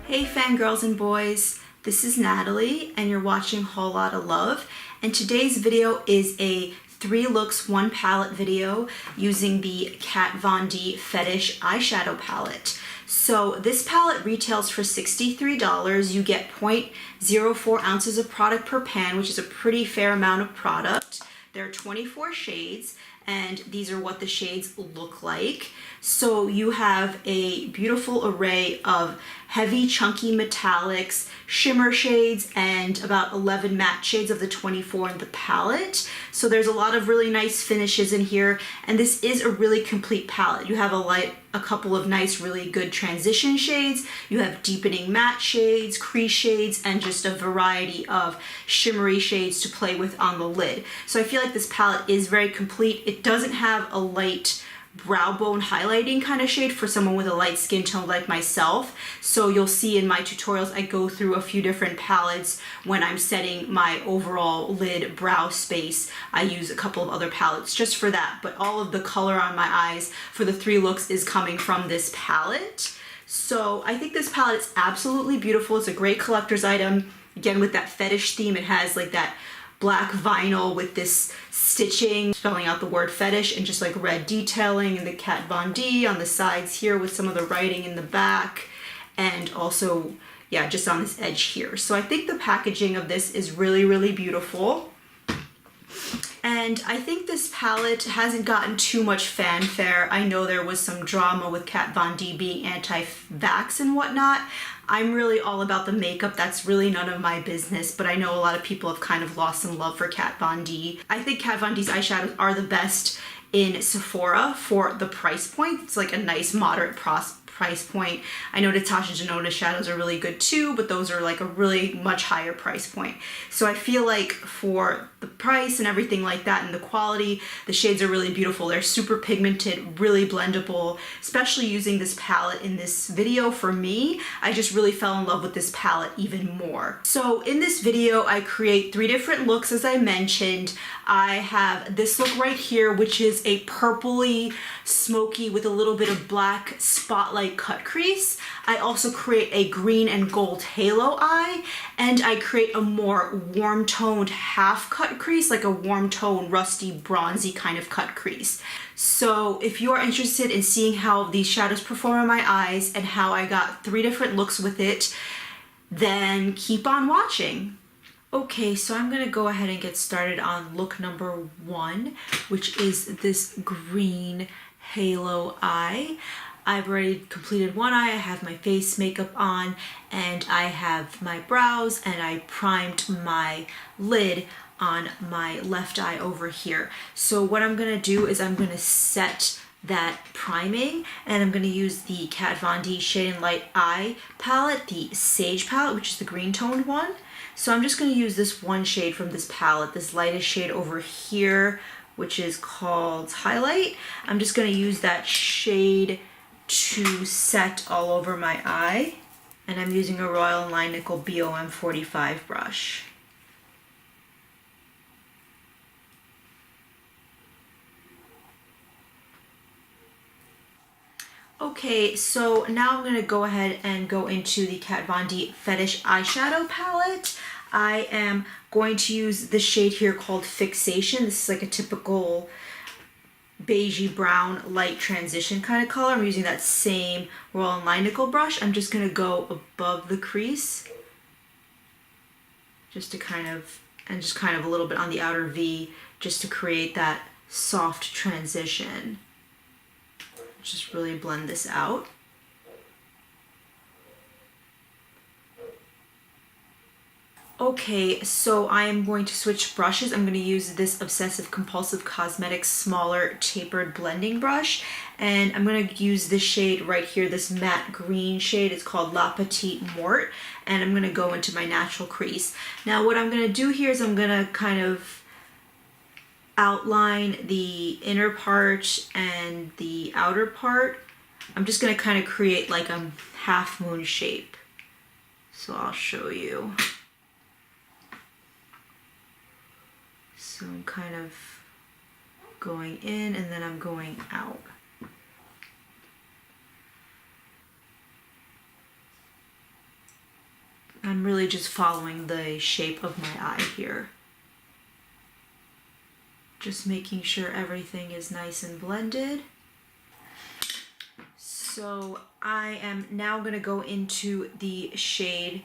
Hey fangirls and boys, this is Natalie and you're watching Whole Lotta Love, and today's video is a 3 looks 1 palette video using the Kat Von D Fetish Eyeshadow palette. So this palette retails for $63. You get 0.04 ounces of product per pan, which is a pretty fair amount of product. There are 24 shades, and these are what the shades look like. So you have a beautiful array of heavy, chunky metallics, shimmer shades, and about 11 matte shades of the 24 in the palette. So there's a lot of really nice finishes in here, and this is a really complete palette. You have a couple of nice, really good transition shades. You have deepening matte shades, crease shades, and just a variety of shimmery shades to play with on the lid. So I feel like this palette is very complete. It doesn't have a light brow bone highlighting kind of shade for someone with a light skin tone like myself. So you'll see in my tutorials I go through a few different palettes when I'm setting my overall lid brow space. I use a couple of other palettes just for that, but all of the color on my eyes for the 3 looks is coming from this palette. So I think this palette is absolutely beautiful. It's a great collector's item. Again, with that fetish theme, it has like that black vinyl with this stitching spelling out the word fetish and just like red detailing, and the Kat Von D on the sides here with some of the writing in the back, and also just on this edge here. So I think the packaging of this is really, really beautiful. And I think this palette hasn't gotten too much fanfare. I know there was some drama with Kat Von D being anti-vax and whatnot. I'm really all about the makeup. That's really none of my business, but I know a lot of people have kind of lost some love for Kat Von D. I think Kat Von D's eyeshadows are the best in Sephora for the price point. It's like a nice moderate price point. I know Natasha Denona's shadows are really good too, but those are like a really much higher price point. So I feel like for the price and everything like that and the quality, the shades are really beautiful. They're super pigmented, really blendable, especially using this palette in this video. For me, I just really fell in love with this palette even more. So in this video, I create 3 different looks, as I mentioned. I have this look right here, which is a purpley smoky with a little bit of black spotlight cut crease. I also create a green and gold halo eye, and I create a more warm toned half cut crease, like a warm tone rusty bronzy kind of cut crease. So if you are interested in seeing how these shadows perform on my eyes and how I got 3 different looks with it, then keep on watching. Okay, so I'm gonna go ahead and get started on look number 1, which is this green halo eye. I've already completed one eye, I have my face makeup on, and I have my brows, and I primed my lid on my left eye over here. So what I'm gonna do is I'm gonna set that priming, and I'm gonna use the Kat Von D Shade and Light Eye palette, the Sage palette, which is the green toned one. So I'm just gonna use this one shade from this palette, this lightest shade over here, which is called Highlight. I'm just gonna use that shade to set all over my eye, and I'm using a Royal & Nickel BOM 45 brush. Okay, so now I'm gonna go ahead and go into the Kat Von D Fetish Eyeshadow palette. I am going to use the shade here called Fixation. This is like a typical beigey brown light transition kind of color. I'm using that same Royal & Nickel brush. I'm just gonna go above the crease, just to kind of a little bit on the outer V, just to create that soft transition. Just really blend this out. Okay, so I am going to switch brushes. I'm going to use this Obsessive Compulsive Cosmetics smaller tapered blending brush, and I'm going to use this shade right here, this matte green shade. It's called La Petite Morte, and I'm going to go into my natural crease. Now what I'm going to do here is I'm going to kind of outline the inner part and the outer part. I'm just going to kind of create like a half moon shape. So I'll show you. So I'm kind of going in and then I'm going out. really just following the shape of my eye here. Just making sure everything is nice and blended. So I am now gonna go into the shade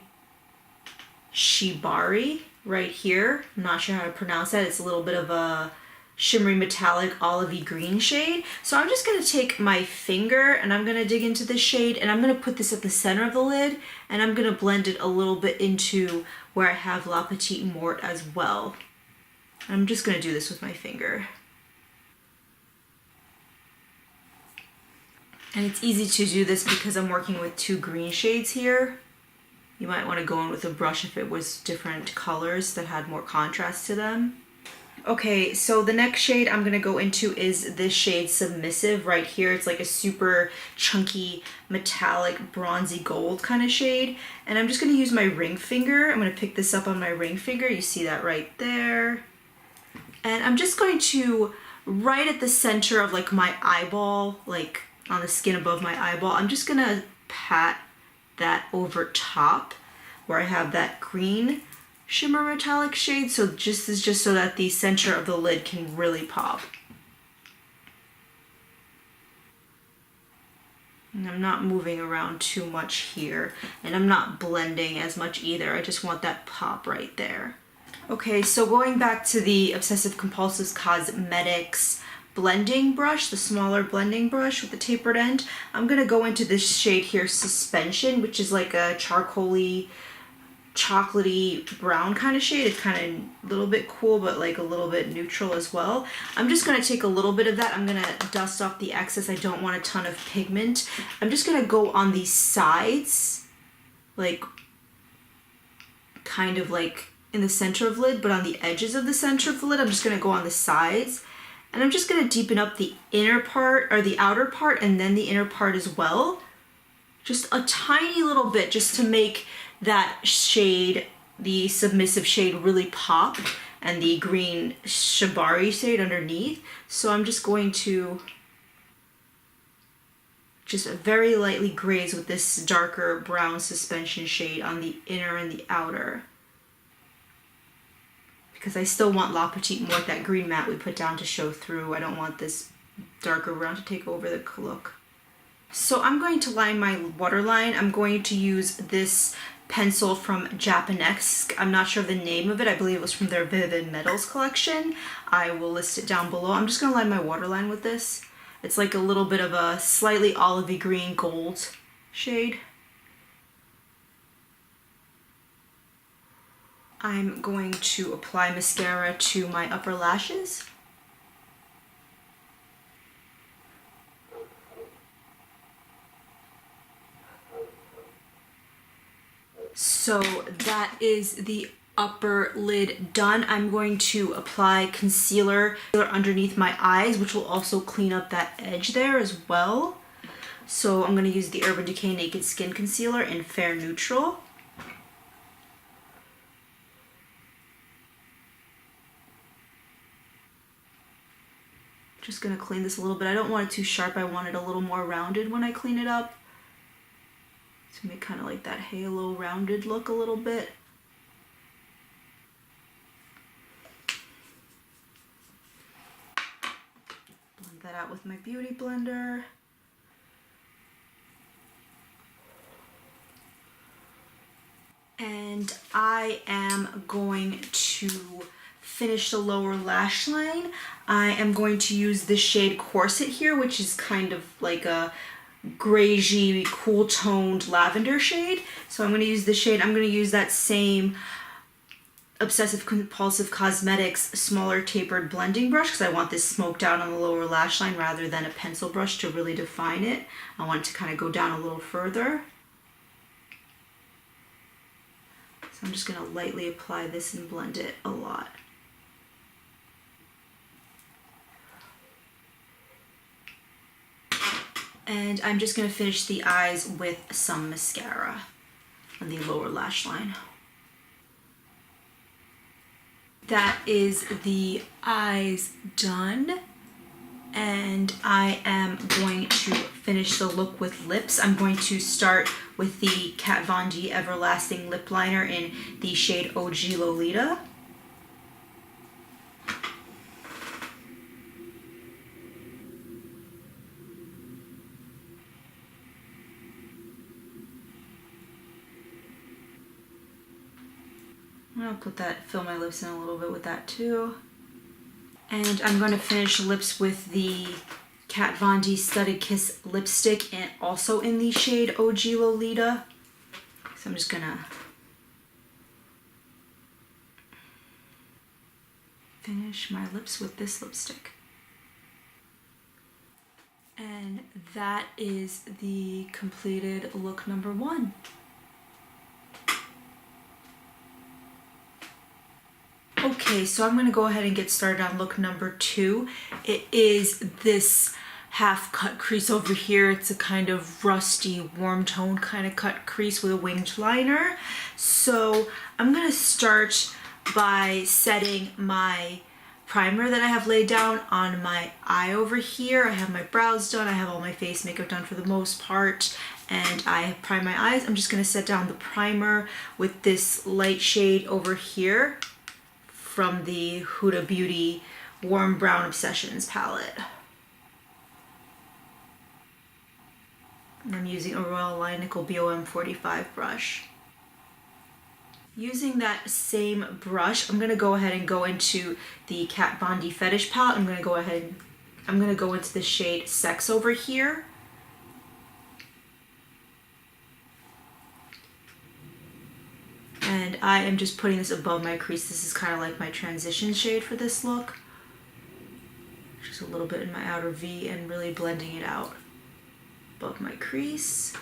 Shibari right here. I'm not sure how to pronounce that. It's a little bit of a shimmery metallic olivey green shade. So I'm just gonna take my finger and I'm gonna dig into this shade and I'm gonna put this at the center of the lid and I'm gonna blend it a little bit into where I have La Petite Morte as well. I'm just gonna do this with my finger. And it's easy to do this because I'm working with two green shades here. You might want to go in with a brush if it was different colors that had more contrast to them. Okay, so the next shade I'm gonna go into is this shade Submissive right here. It's like a super chunky, metallic, bronzy gold kind of shade. And I'm just gonna use my ring finger. I'm gonna pick this up on my ring finger. You see that right there. And I'm just going to, right at the center of like my eyeball, like on the skin above my eyeball, I'm just gonna pat that over top where I have that green shimmer metallic shade. So this is just so that the center of the lid can really pop. And I'm not moving around too much here, and I'm not blending as much either. I just want that pop right there. Okay, so going back to the Obsessive Compulsive Cosmetics blending brush, the smaller blending brush with the tapered end, I'm gonna go into this shade here, Suspension, which is like a charcoaly, chocolatey brown kind of shade. It's kind of a little bit cool, but like a little bit neutral as well. I'm just gonna take a little bit of that. I'm gonna dust off the excess. I don't want a ton of pigment. I'm just gonna go on the sides, like kind of like in the center of the lid, but on the edges of the center of the lid, I'm just gonna go on the sides. And I'm just gonna deepen up the inner part, or the outer part, and then the inner part as well. Just a tiny little bit, just to make that shade, the Submissive shade, really pop, and the green Shibari shade underneath. So I'm just going to just very lightly graze with this darker brown Suspension shade on the inner and the outer, because I still want La Petite Morte, that green matte we put down, to show through. I don't want this darker brown to take over the look. So I'm going to line my waterline. I'm going to use this pencil from Japanesque. I'm not sure of the name of it. I believe it was from their Vivid Metals collection. I will list it down below. I'm just gonna line my waterline with this. It's like a little bit of a slightly olivey green gold shade. I'm going to apply mascara to my upper lashes. So that is the upper lid done. I'm going to apply concealer underneath my eyes, which will also clean up that edge there as well. So I'm going to use the Urban Decay Naked Skin Concealer in Fair Neutral. Just going to clean this a little bit. I don't want it too sharp. I want it a little more rounded when I clean it up, to make kind of like that halo rounded look a little bit. Blend that out with my beauty blender. And I am going to finish the lower lash line. I am going to use this shade Corset here, which is kind of like a grayish, cool toned lavender shade. So I'm going to use this shade. I'm going to use that same Obsessive Compulsive Cosmetics smaller tapered blending brush, because I want this smoked out on the lower lash line rather than a pencil brush to really define it. I want it to kind of go down a little further. So I'm just going to lightly apply this and blend it a lot. And I'm just going to finish the eyes with some mascara on the lower lash line. That is the eyes done. And I am going to finish finish the look with lips. I'm going to start with the Kat Von D Everlasting Lip Liner in the shade OG Lolita. I'll fill my lips in a little bit with that too. And I'm going to finish lips with the Kat Von D Studded Kiss lipstick, and also in the shade OG Lolita. So I'm just gonna finish my lips with this lipstick. And that is the completed look number 1. Okay, so I'm gonna go ahead and get started on look number 2. It is this half cut crease over here. It's a kind of rusty, warm tone kind of cut crease with a winged liner. So I'm gonna start by setting my primer that I have laid down on my eye over here. I have my brows done, I have all my face makeup done for the most part, and I have primed my eyes. I'm just gonna set down the primer with this light shade over here from the Huda Beauty Warm Brown Obsessions palette. And I'm using a Royal Nickel BOM 45 brush. Using that same brush, I'm gonna go ahead and go into the Kat Von D Fetish palette. I'm gonna go into the shade Sex over here. And I am just putting this above my crease. This is kind of like my transition shade for this look. Just a little bit in my outer V and really blending it out above my crease.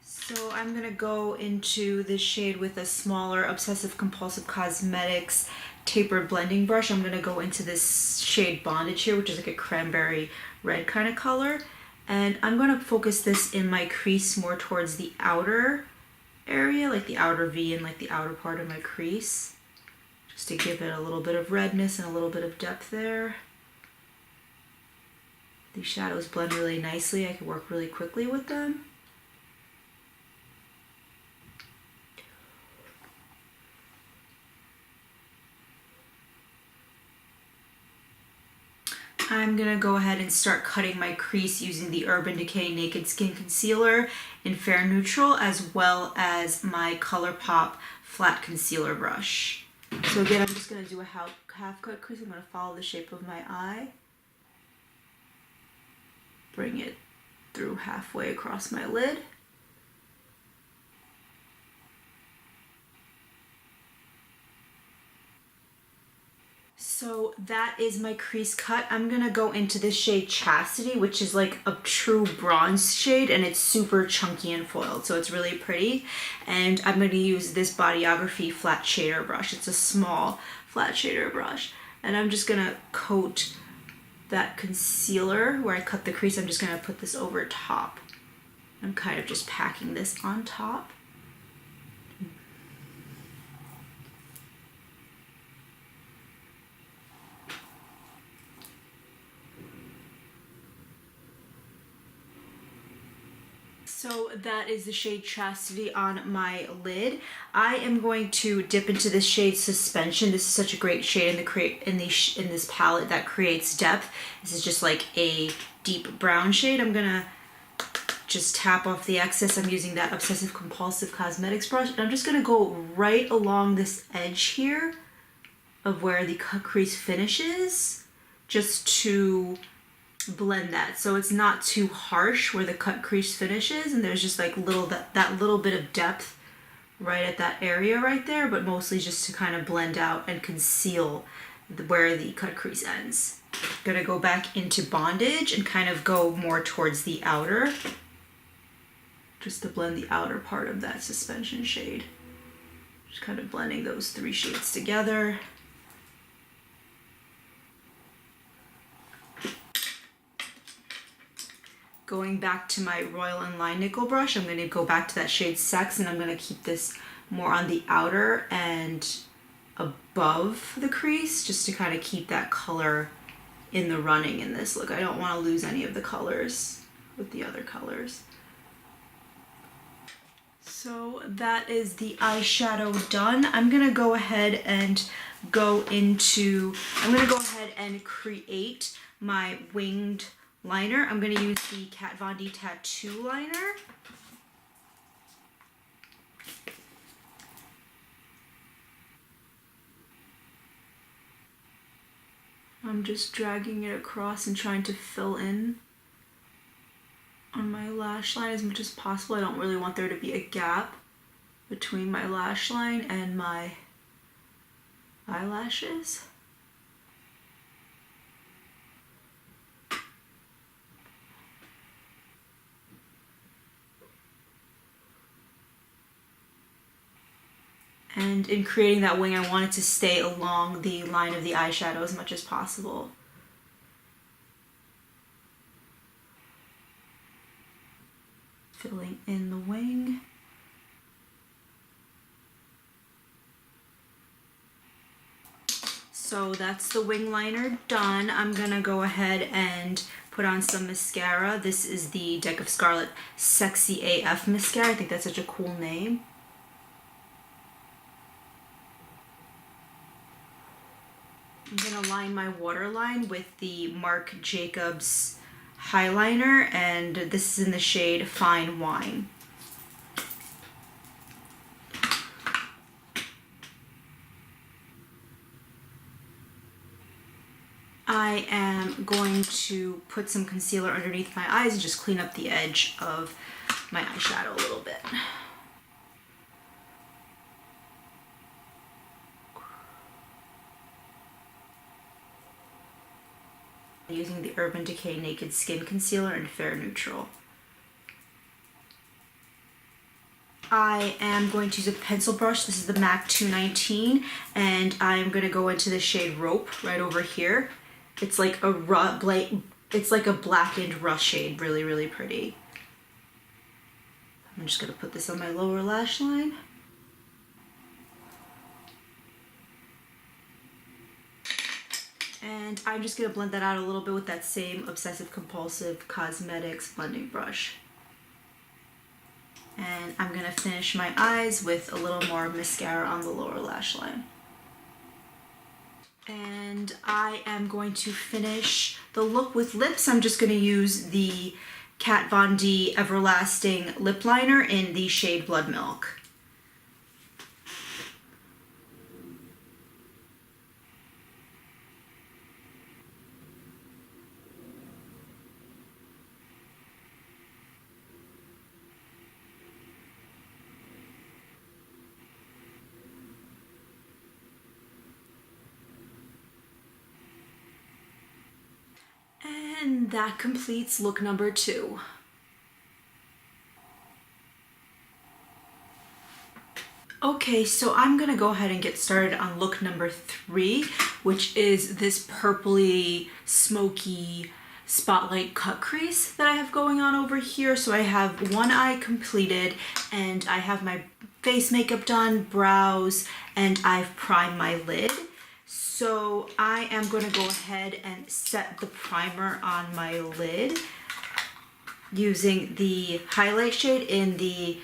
So I'm gonna go into this shade with a smaller Obsessive Compulsive Cosmetics tapered blending brush. I'm gonna go into this shade Bondage here, which is like a cranberry red kind of color. And I'm going to focus this in my crease more towards the outer area, like the outer V and like the outer part of my crease, just to give it a little bit of redness and a little bit of depth there. These shadows blend really nicely. I can work really quickly with them. I'm gonna go ahead and start cutting my crease using the Urban Decay Naked Skin Concealer in Fair Neutral, as well as my ColourPop flat concealer brush. So again, I'm just gonna do a half cut crease. I'm gonna follow the shape of my eye, bring it through halfway across my lid. So that is my crease cut. I'm gonna go into this shade Chastity, which is like a true bronze shade, and it's super chunky and foiled, so it's really pretty. And I'm gonna use this Bodyography flat shader brush. It's a small flat shader brush. And I'm just gonna coat that concealer where I cut the crease. I'm just gonna put this over top. I'm kind of just packing this on top. So that is the shade Chastity on my lid. I am going to dip into this shade Suspension. This is such a great shade in this palette that creates depth. This is just like a deep brown shade. I'm gonna just tap off the excess. I'm using that Obsessive Compulsive Cosmetics brush, and I'm just gonna go right along this edge here of where the cut crease finishes, just to blend that so it's not too harsh where the cut crease finishes, and there's just like that little bit of depth right at that area right there, but mostly just to kind of blend out and conceal where the cut crease ends. Gonna go back into Bondage and kind of go more towards the outer, just to blend the outer part of that Suspension shade. Just kind of blending those 3 shades together. Going back to my Royal Nickel brush, I'm going to go back to that shade Sex, and I'm going to keep this more on the outer and above the crease just to kind of keep that color in the running in this look. I don't want to lose any of the colors with the other colors. So that is the eyeshadow done. I'm gonna go ahead and create my winged liner. I'm gonna use the Kat Von D Tattoo liner. I'm just dragging it across and trying to fill in on my lash line as much as possible. I don't really want there to be a gap between my lash line and my eyelashes. And in creating that wing, I want it to stay along the line of the eyeshadow as much as possible. Filling in the wing. So that's the wing liner done. I'm gonna go ahead and put on some mascara. This is the Deck of Scarlet Sexy AF mascara. I think that's such a cool name. I'm gonna line my waterline with the Marc Jacobs highliner, and this is in the shade Fine Wine. I am going to put some concealer underneath my eyes and just clean up the edge of my eyeshadow a little bit. Using the Urban Decay Naked Skin Concealer in Fair Neutral. I am going to use a pencil brush. This is the MAC 219, and I'm going to go into the shade Rope right over here. It's like a blackened rust shade, really, really pretty. I'm just going to put this on my lower lash line. And I'm just going to blend that out a little bit with that same Obsessive Compulsive Cosmetics blending brush. And I'm going to finish my eyes with a little more mascara on the lower lash line. And I am going to finish the look with lips. I'm just going to use the Kat Von D Everlasting Lip Liner in the shade Blood Milk. And that completes look number 2. Okay, so I'm gonna go ahead and get started on look number 3, which is this purpley, smoky spotlight cut crease that I have going on over here. So I have one eye completed, and I have my face makeup done, brows, and I've primed my lid. So I am going to go ahead and set the primer on my lid using the highlight shade in the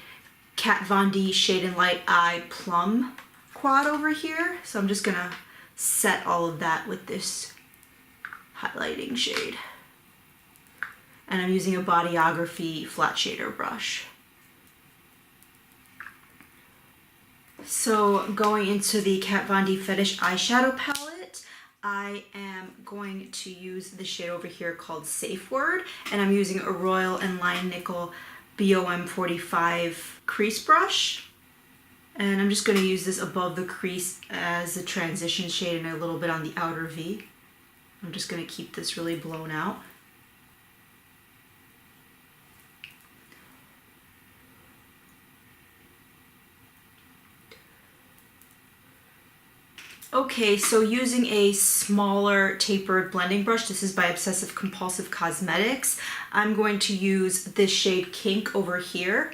Kat Von D Shade and Light Eye Plum quad over here. So I'm just going to set all of that with this highlighting shade. And I'm using a Bodyography flat shader brush. So going into the Kat Von D Fetish Eyeshadow palette, I am going to use the shade over here called Safe Word, and I'm using a Royal and Line Nickel BOM 45 crease brush. And I'm just going to use this above the crease as a transition shade and a little bit on the outer V. I'm just going to keep this really blown out. Okay, so using a smaller tapered blending brush, this is by Obsessive Compulsive Cosmetics, I'm going to use this shade Kink over here.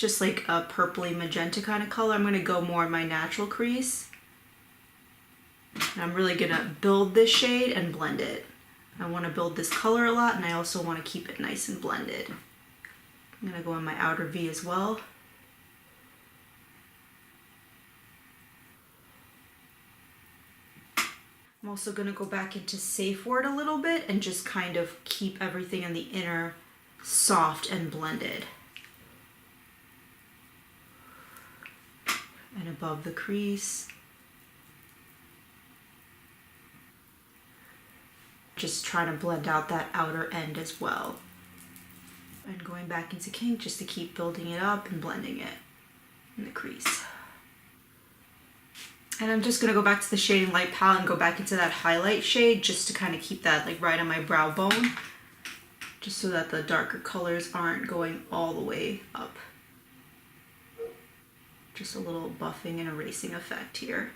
just like a purpley magenta kind of color. I'm gonna go more in my natural crease. And I'm really gonna build this shade and blend it. I wanna build this color a lot, and I also wanna keep it nice and blended. I'm gonna go in my outer V as well. I'm also gonna go back into Safe Word a little bit and just kind of keep everything in the inner soft and blended. And above the crease. Just trying to blend out that outer end as well. And going back into Kink just to keep building it up and blending it in the crease. And I'm just gonna go back to the Shading Light palette and go back into that highlight shade just to kind of keep that like right on my brow bone, just so that the darker colors aren't going all the way up. Just a little buffing and erasing effect here.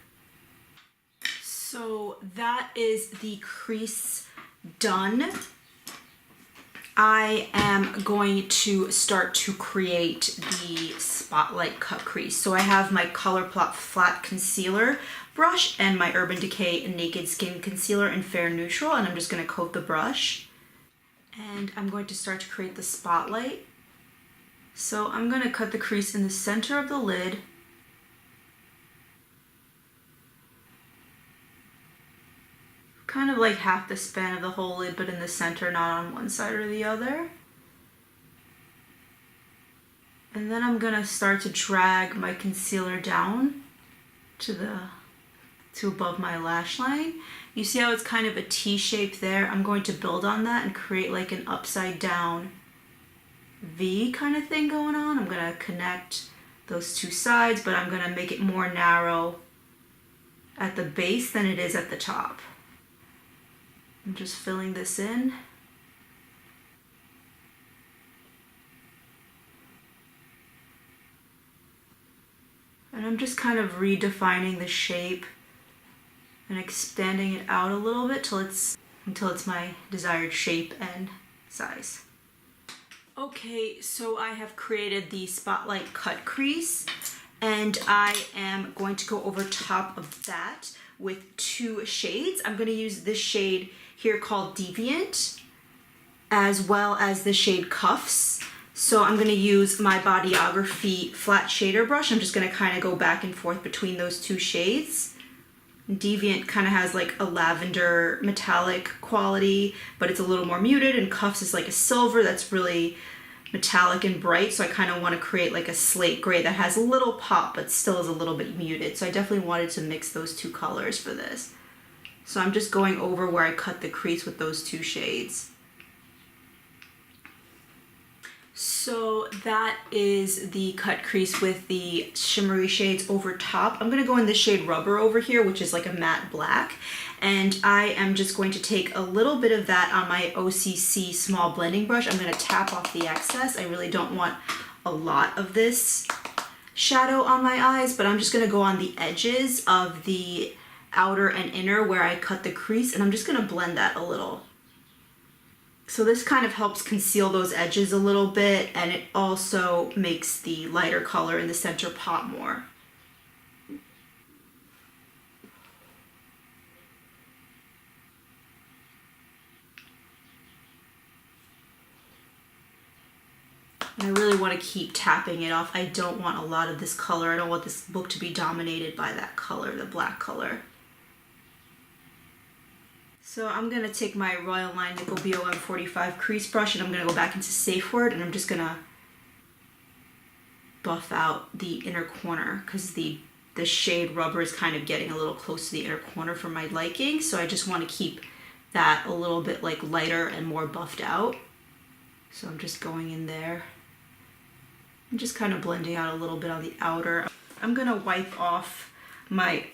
So that is the crease done. I am going to start to create the Spotlight cut crease. So I have my ColourPop flat concealer brush and my Urban Decay Naked Skin Concealer in Fair Neutral, and I'm just gonna coat the brush. And I'm going to start to create the spotlight. So I'm gonna cut the crease in the center of the lid. Kind of like half the span of the whole lid, but in the center, not on one side or the other. And then I'm gonna start to drag my concealer down to above my lash line. You see how it's kind of a T shape there? I'm going to build on that and create like an upside down V kind of thing going on. I'm gonna connect those two sides, but I'm gonna make it more narrow at the base than it is at the top. I'm just filling this in. And I'm just kind of redefining the shape and expanding it out a little bit until it's my desired shape and size. Okay, so I have created the Spotlight cut crease, and I am going to go over top of that with two shades. I'm going to use this shade here called Deviant, as well as the shade Cuffs. So I'm going to use my Bodyography flat shader brush. I'm just going to kind of go back and forth between those two shades. Deviant kind of has like a lavender metallic quality, but it's a little more muted, and Cuffs is like a silver that's really metallic and bright, so I kind of want to create like a slate gray that has a little pop but still is a little bit muted. So I definitely wanted to mix those two colors for this. So I'm just going over where I cut the crease with those two shades. So that is the cut crease with the shimmery shades over top. I'm going to go in the shade Rubber over here, which is like a matte black. And I am just going to take a little bit of that on my OCC small blending brush. I'm going to tap off the excess. I really don't want a lot of this shadow on my eyes, but I'm just going to go on the edges of the outer and inner where I cut the crease, and I'm just going to blend that a little. So this kind of helps conceal those edges a little bit, and it also makes the lighter color in the center pop more. And I really want to keep tapping it off. I don't want a lot of this color. I don't want this look to be dominated by that color, the black color. So I'm going to take my Royal Line Nickel BOM45 crease brush, and I'm going to go back into Safe Word, and I'm just going to buff out the inner corner because the shade Rubber is kind of getting a little close to the inner corner for my liking. So I just want to keep that a little bit like lighter and more buffed out. So I'm just going in there and just kind of blending out a little bit on the outer. I'm going to wipe off my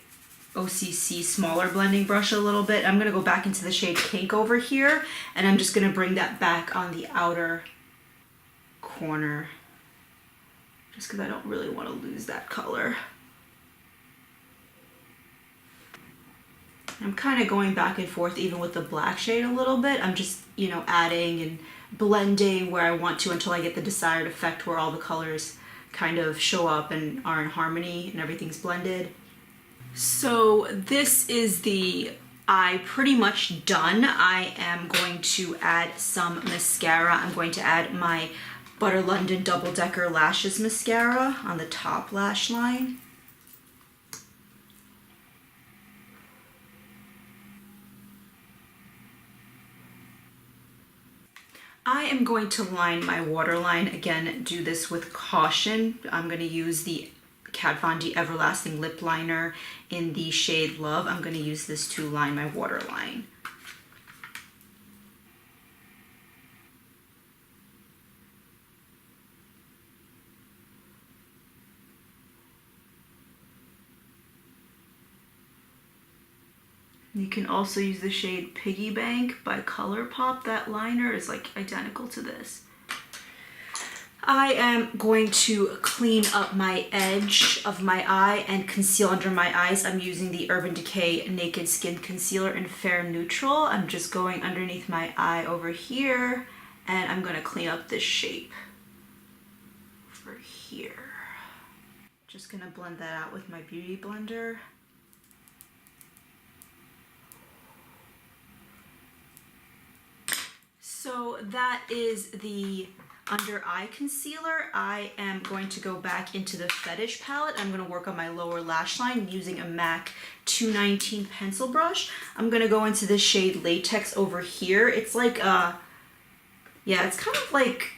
OCC smaller blending brush a little bit. I'm going to go back into the shade Pink over here, and I'm just going to bring that back on the outer corner just because I don't really want to lose that color. I'm kind of going back and forth even with the black shade a little bit. I'm just, you know, adding and blending where I want to until I get the desired effect where all the colors kind of show up and are in harmony and everything's blended. So this is the eye pretty much done. I am going to add some mascara. I'm going to add my Butter London Double Decker Lashes Mascara on the top lash line. I am going to line my waterline. Again, do this with caution. I'm going to use the Kat Von D Everlasting Lip Liner in the shade Love. I'm going to use this to line my waterline. You can also use the shade Piggy Bank by ColourPop. That liner is like identical to this. I am going to clean up my edge of my eye and conceal under my eyes. I'm using the Urban Decay Naked Skin Concealer in Fair Neutral. I'm just going underneath my eye over here, and I'm going to clean up this shape over here. Just going to blend that out with my Beauty Blender. So that is the under eye concealer. I am going to go back into the Fetish palette. I'm going to work on my lower lash line using a MAC 219 pencil brush. I'm going to go into this shade Latex over here. It's like yeah, it's kind of like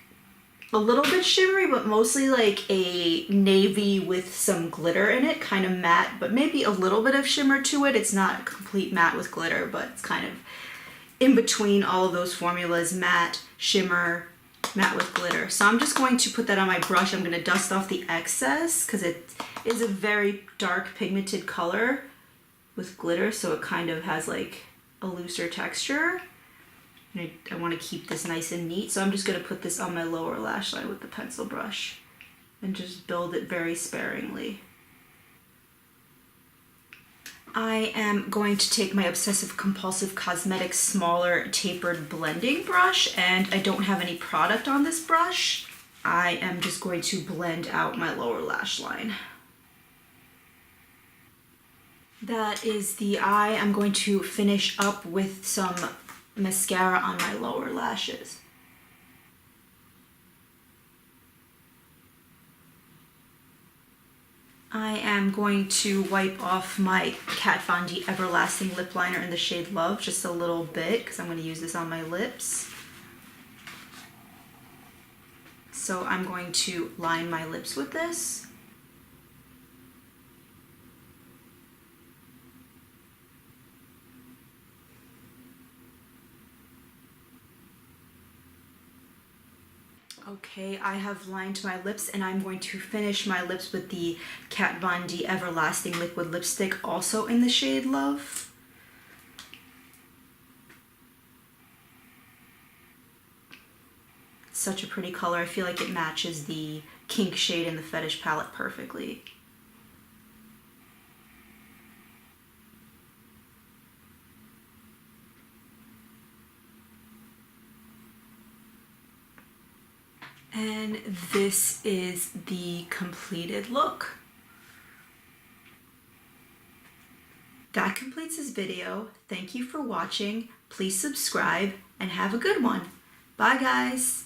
a little bit shimmery, but mostly like a navy with some glitter in it, kind of matte, but maybe a little bit of shimmer to it. It's not complete matte with glitter, but it's kind of in between all of those formulas, matte, shimmer, matte with glitter. So I'm just going to put that on my brush. I'm going to dust off the excess because it is a very dark pigmented color with glitter, so it kind of has like a looser texture. And I want to keep this nice and neat, so I'm just going to put this on my lower lash line with the pencil brush and just build it very sparingly. I am going to take my Obsessive Compulsive Cosmetics smaller tapered blending brush, and I don't have any product on this brush. I am just going to blend out my lower lash line. That is the eye. I'm going to finish up with some mascara on my lower lashes. I am going to wipe off my Kat Von D Everlasting Lip Liner in the shade Love just a little bit because I'm going to use this on my lips. So I'm going to line my lips with this. Okay, I have lined my lips, and I'm going to finish my lips with the Kat Von D Everlasting Liquid Lipstick, also in the shade Love. Such a pretty color. I feel like it matches the Kink shade in the Fetish palette perfectly. And this is the completed look. That completes this video. Thank you for watching. Please subscribe and have a good one. Bye guys.